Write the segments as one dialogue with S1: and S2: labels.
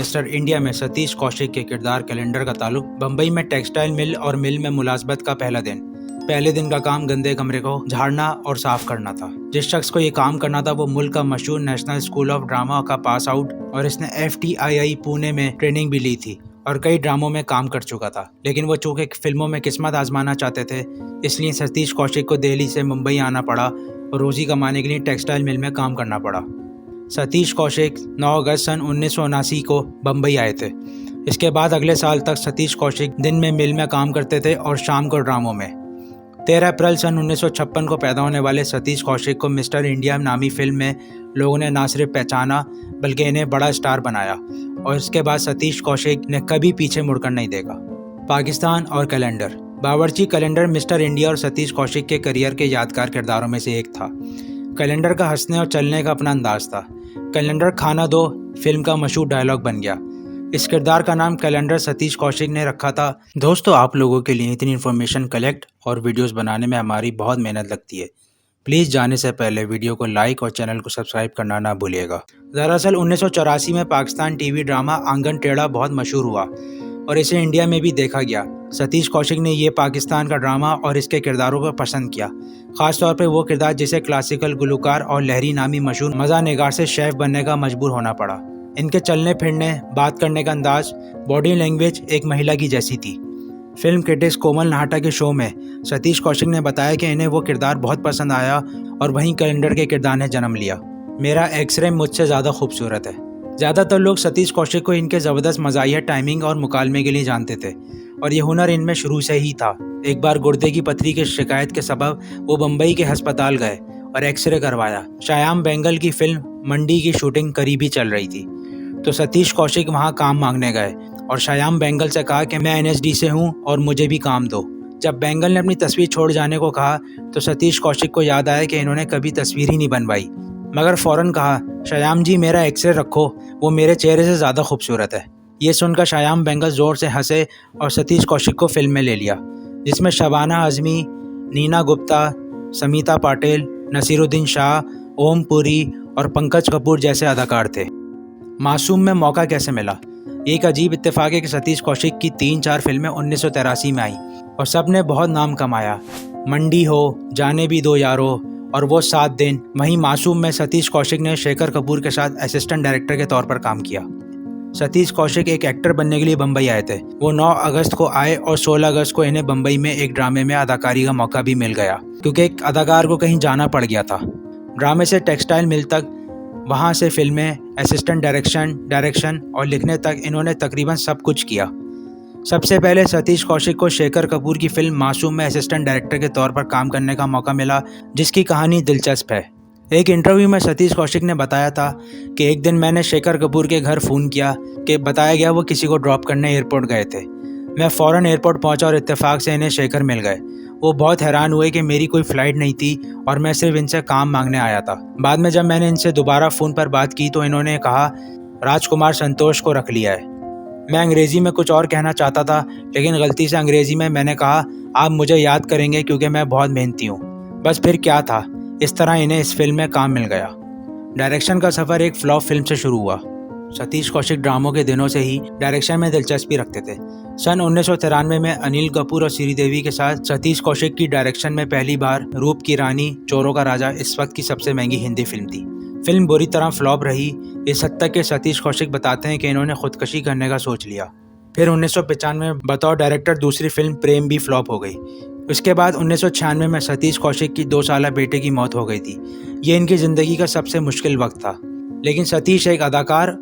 S1: Mister India में सतीश कौशिक के किरदार कैलेंडर का ताल्लुक बम्बई में टेक्सटाइल मिल और मिल में मुलाजमत का पहले दिन का काम गंदे कमरे को झाड़ना और साफ करना था। जिस शख्स को ये काम करना था वो मुल्क का मशहूर नेशनल स्कूल ऑफ ड्रामा का पास आउट और इसने FTII पुणे में ट्रेनिंग भी ली थी और कई ड्रामों में काम कर चुका था। लेकिन वो चूंकि फिल्मों में किस्मत आजमाना चाहते थे, इसलिए सतीश कौशिक को दिल्ली से मुंबई आना पड़ा और रोजी कमाने के लिए टेक्सटाइल मिल में काम करना पड़ा। सतीश कौशिक 9 अगस्त सन 1979 को बम्बई आए थे। इसके बाद अगले साल तक सतीश कौशिक दिन में मिल में काम करते थे और शाम को ड्रामों में। 13 अप्रैल सन 1956 को पैदा होने वाले सतीश कौशिक को मिस्टर इंडिया नामी फिल्म में लोगों ने ना सिर्फ पहचाना बल्कि इन्हें बड़ा स्टार बनाया और इसके बाद सतीश कौशिक ने कभी पीछे मुड़कर नहीं देखा। पाकिस्तान और कैलेंडर। बावर्ची कैलेंडर मिस्टर इंडिया और सतीश कौशिक के करियर के यादगार किरदारों में से एक था। कैलेंडर का हंसने और चलने का अपना अंदाज था। कैलेंडर खाना दो फिल्म का मशहूर डायलॉग बन गया। इस किरदार का नाम कैलेंडर सतीश कौशिक ने रखा था। दोस्तों, आप लोगों के लिए इतनी इन्फॉर्मेशन कलेक्ट और वीडियोस बनाने में हमारी बहुत मेहनत लगती है। प्लीज़ जाने से पहले वीडियो को लाइक और चैनल को सब्सक्राइब करना ना भूलिएगा। दरअसल 1984 में पाकिस्तान टीवी ड्रामा आंगन टेढ़ा बहुत मशहूर हुआ और इसे इंडिया में भी देखा गया। सतीश कौशिक ने ये पाकिस्तान का ड्रामा और इसके किरदारों को पसंद किया, खासतौर पे वो किरदार जिसे क्लासिकल गुलकार और लहरी नामी मशहूर मज़ा निगार से शेफ बनने का मजबूर होना पड़ा। इनके चलने फिरने, बात करने का अंदाज, बॉडी लैंग्वेज एक महिला की जैसी थी। फिल्म क्रिटिक्स कोमल नाहटा के शो में सतीश कौशिक ने बताया कि इन्हें वो किरदार बहुत पसंद आया और वहीं कैलेंडर के किरदार ने जन्म लिया। मेरा एक्सरे मुझसे ज़्यादा खूबसूरत है। ज़्यादातर लोग सतीश कौशिक को इनके ज़बरदस्त मज़ाहिया टाइमिंग और मुकालमे के लिए जानते थे और ये हुनर इनमें शुरू से ही था। एक बार गुर्दे की पथरी की शिकायत के सबब वो बम्बई के अस्पताल गए और एक्सरे करवाया। श्याम बेंगल की फिल्म मंडी की शूटिंग करीबी चल रही थी, तो सतीश कौशिक वहाँ काम मांगने गए और श्याम बेंगल से कहा कि मैं NSD से हूँ और मुझे भी काम दो। जब बेंगल ने अपनी तस्वीर छोड़ जाने को कहा तो सतीश कौशिक को याद आया कि इन्होंने कभी तस्वीर ही नहीं बनवाई, मगर फ़ौरन कहा, श्याम जी मेरा एक्सरे रखो, वो मेरे चेहरे से ज़्यादा खूबसूरत है। ये सुनकर श्याम बेंगल ज़ोर से हंसे और सतीश कौशिक को फिल्म में ले लिया, जिसमें शबाना आज़मी, नीना गुप्ता, समीता पाटिल, नसीरुद्दीन शाह, ओम पुरी और पंकज कपूर जैसे अदाकार थे। मासूम में मौका कैसे मिला? एक अजीब इत्तेफाक है कि सतीश कौशिक की 3-4 फिल्में 1983 में आई और सब ने बहुत नाम कमाया। मंडी हो, जाने भी दो यारो और वो 7 दिन। वहीं मासूम में सतीश कौशिक ने शेखर कपूर के साथ असिस्टेंट डायरेक्टर के तौर पर काम किया। सतीश कौशिक एक एक्टर बनने के लिए बम्बई आए थे। वो 9 अगस्त को आए और 16 अगस्त को इन्हें बम्बई में एक ड्रामे में अदाकारी का मौका भी मिल गया, क्योंकि एक अदाकार को कहीं जाना पड़ गया था। ड्रामे से टेक्सटाइल मिल तक, वहाँ से फिल्में, असिस्टेंट डायरेक्शन और लिखने तक इन्होंने तकरीबन सब कुछ किया। सबसे पहले सतीश कौशिक को शेखर कपूर की फिल्म मासूम में असिस्टेंट डायरेक्टर के तौर पर काम करने का मौका मिला, जिसकी कहानी दिलचस्प है। एक इंटरव्यू में सतीश कौशिक ने बताया था कि एक दिन मैंने शेखर कपूर के घर फ़ोन किया कि बताया गया वो किसी को ड्रॉप करने एयरपोर्ट गए थे। मैं फ़ौरन एयरपोर्ट पहुंचा और इत्तेफाक से इन्हें शेखर मिल गए। वो बहुत हैरान हुए कि मेरी कोई फ़्लाइट नहीं थी और मैं सिर्फ इनसे काम मांगने आया था। बाद में जब मैंने इनसे दोबारा फ़ोन पर बात की तो इन्होंने कहा, राजकुमार संतोष को रख लिया है। मैं अंग्रेज़ी में कुछ और कहना चाहता था, लेकिन गलती से अंग्रेज़ी में मैंने कहा, आप मुझे याद करेंगे क्योंकि मैं बहुत मेहनती हूँ। बस फिर क्या था, इस तरह इन्हें इस फिल्म में काम मिल गया। डायरेक्शन का सफ़र एक फ्लॉप फिल्म से शुरू हुआ। सतीश कौशिक ड्रामों के दिनों से ही डायरेक्शन में दिलचस्पी रखते थे। सन 1993 में अनिल कपूर और श्रीदेवी के साथ सतीश कौशिक की डायरेक्शन में पहली बार रूप की रानी, चोरों का राजा इस वक्त की सबसे महंगी हिंदी फिल्म थी। फिल्म बुरी तरह फ्लॉप रही। इस हद तक कि सतीश कौशिक बताते हैं कि इन्होंने खुदकशी करने का सोच लिया। फिर 1995 में बतौर डायरेक्टर दूसरी फिल्म प्रेम भी फ्लॉप हो गई। उसके बाद 1996 में सतीश कौशिक की 2 साला बेटे की मौत हो गई थी। ये इनकी ज़िंदगी का सबसे मुश्किल वक्त था, लेकिन सतीश एक अदाकार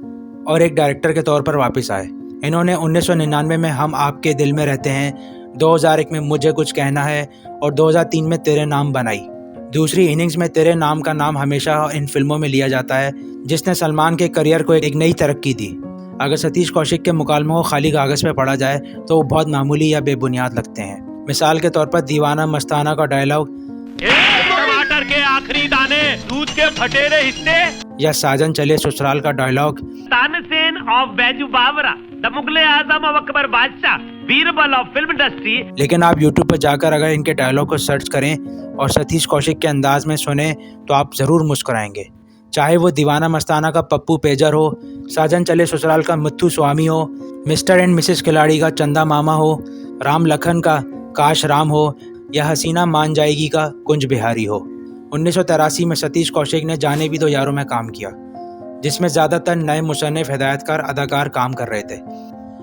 S1: और एक डायरेक्टर के तौर पर वापस आए। इन्होंने 1999 में हम आपके दिल में रहते हैं, 2001 में मुझे कुछ कहना है और 2003 में तेरे नाम बनाई। दूसरी इनिंग्स में तेरे नाम का नाम हमेशा इन फिल्मों में लिया जाता है, जिसने सलमान के करियर को एक नई तरक्की दी। अगर सतीश कौशिक के मुकालमों को खाली कागज़ पे पढ़ा जाए तो वो बहुत मामूली या बेबुनियाद लगते हैं। मिसाल के तौर पर दीवाना मस्ताना का डायलॉग,
S2: टमाटर के आखिरी दाने, दूध के फटेरे हिस्से,
S1: या साजन चले ससुराल का dialogue,
S2: Tansen of Baiju Bawra, the Mughal-e-Azam of Akbar Badshah, Birbal of film industry.
S1: लेकिन आप YouTube पर जाकर अगर इनके डायलॉग को सर्च करें और सतीश कौशिक के अंदाज में सुने तो आप ज़रूर मुस्कुराएंगे। चाहे वो दीवाना मस्ताना का पप्पू पेजर हो, साजन चले ससुराल का मुत्थु स्वामी हो, मिस्टर एंड मिसेस खिलाड़ी का चंदा मामा हो, राम लखन का काश राम हो या हसीना मान जाएगी का कुंज बिहारी हो। 1983 में सतीश कौशिक ने जाने भी दो यारों में काम किया, जिसमें ज़्यादातर नए मुसन्निफ हिदायतकार अदाकार काम कर रहे थे।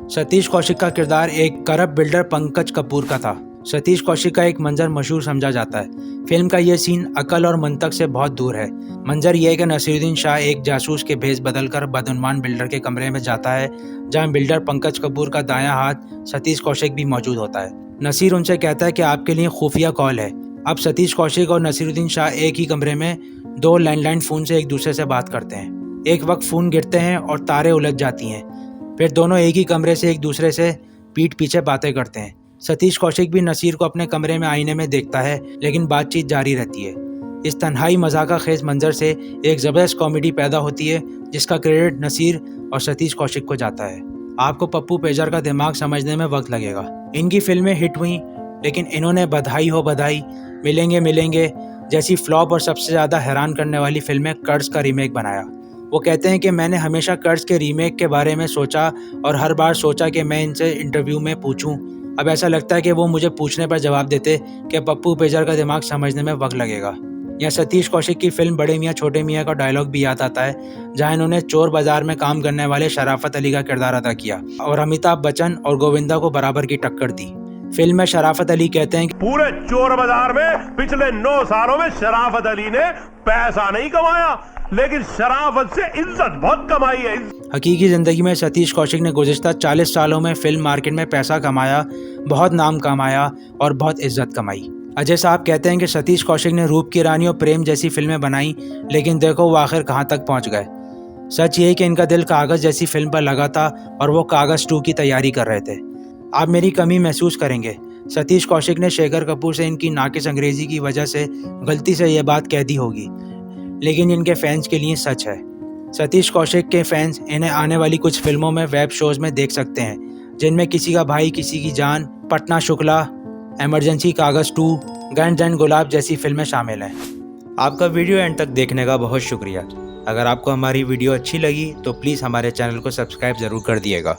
S1: सतीश कौशिक का किरदार एक करप्ट बिल्डर पंकज कपूर का था। सतीश कौशिक का एक मंजर मशहूर समझा जाता है। फिल्म का ये सीन अकल और मंतक से बहुत दूर है। मंजर यह है कि नसीरुद्दीन शाह एक जासूस के भेष बदलकर बदउन्वान बिल्डर के कमरे में जाता है, जहां बिल्डर पंकज कपूर का दायां हाथ सतीश कौशिक भी मौजूद होता है। नसीर उनसे कहता है कि आपके लिए खुफिया कॉल है। अब सतीश कौशिक और नसीरुद्दीन शाह एक ही कमरे में 2 लैंडलाइन फ़ोन से एक दूसरे से बात करते हैं। एक वक्त फ़ोन गिरते हैं और तारें उलझ जाती हैं। फिर दोनों एक ही कमरे से एक दूसरे से पीठ पीछे बातें करते हैं। सतीश कौशिक भी नसीर को अपने कमरे में आईने में देखता है, लेकिन बातचीत जारी रहती है। इस तन्हाई मजाका खेज मंजर से एक ज़बरदस्त कॉमेडी पैदा होती है, जिसका क्रेडिट नसीर और सतीश कौशिक को जाता है। आपको पप्पू पेजर का दिमाग समझने में वक्त लगेगा। इनकी फिल्में हिट हुई, लेकिन इन्होंने बधाई हो बधाई, मिलेंगे मिलेंगे जैसी फ्लॉप और सबसे ज़्यादा हैरान करने वाली फिल्में कर्ज का रीमेक बनाया। वो कहते हैं कि मैंने हमेशा कर्ज के रीमेक के बारे में सोचा और हर बार सोचा कि मैं इनसे इंटरव्यू में पूछूं। अब ऐसा लगता है कि वो मुझे पूछने पर जवाब देते कि पप्पू पेजर का दिमाग समझने में वक्त लगेगा। या सतीश कौशिक की फिल्म बड़े मियाँ छोटे मियाँ का डायलॉग भी याद आता है, जहाँ इन्होंने चोर बाजार में काम करने वाले शराफत अली का किरदार अदा किया और अमिताभ बच्चन और गोविंदा को बराबर की टक्कर दी। फिल्म में शराफत अली कहते हैं कि
S3: पूरे चोर बाजार में पिछले 9 सालों में शराफत अली ने पैसा नहीं कमाया, लेकिन शराफत से इज्जत बहुत कमाई है।
S1: हकीकी ज़िंदगी में सतीश कौशिक ने गुज़िश्ता 40 सालों में फिल्म मार्केट में पैसा कमाया, बहुत नाम कमाया और बहुत इज्जत कमाई। अजय साहब कहते हैं कि सतीश कौशिक ने रूप की रानी और प्रेम जैसी फिल्में बनाई, लेकिन देखो वो आखिर कहाँ तक पहुँच गए। सच ये है कि इनका दिल कागज़ जैसी फिल्म पर लगा था और वो कागज़ 2 की तैयारी कर रहे थे। आप मेरी कमी महसूस करेंगे। सतीश कौशिक ने शेखर कपूर से इनकी नाकिस अंग्रेज़ी की वजह से गलती से ये बात कह दी होगी, लेकिन इनके फैंस के लिए सच है। सतीश कौशिक के फैंस इन्हें आने वाली कुछ फिल्मों में वेब शोज़ में देख सकते हैं, जिनमें किसी का भाई किसी की जान, पटना शुक्ला, इमरजेंसी कागज़ 2, गंज एंड गुलाब जैसी फिल्में शामिल हैं। आपका वीडियो एंड तक देखने का बहुत शुक्रिया। अगर आपको हमारी वीडियो अच्छी लगी तो प्लीज़ हमारे चैनल को सब्सक्राइब ज़रूर कर दिएगा।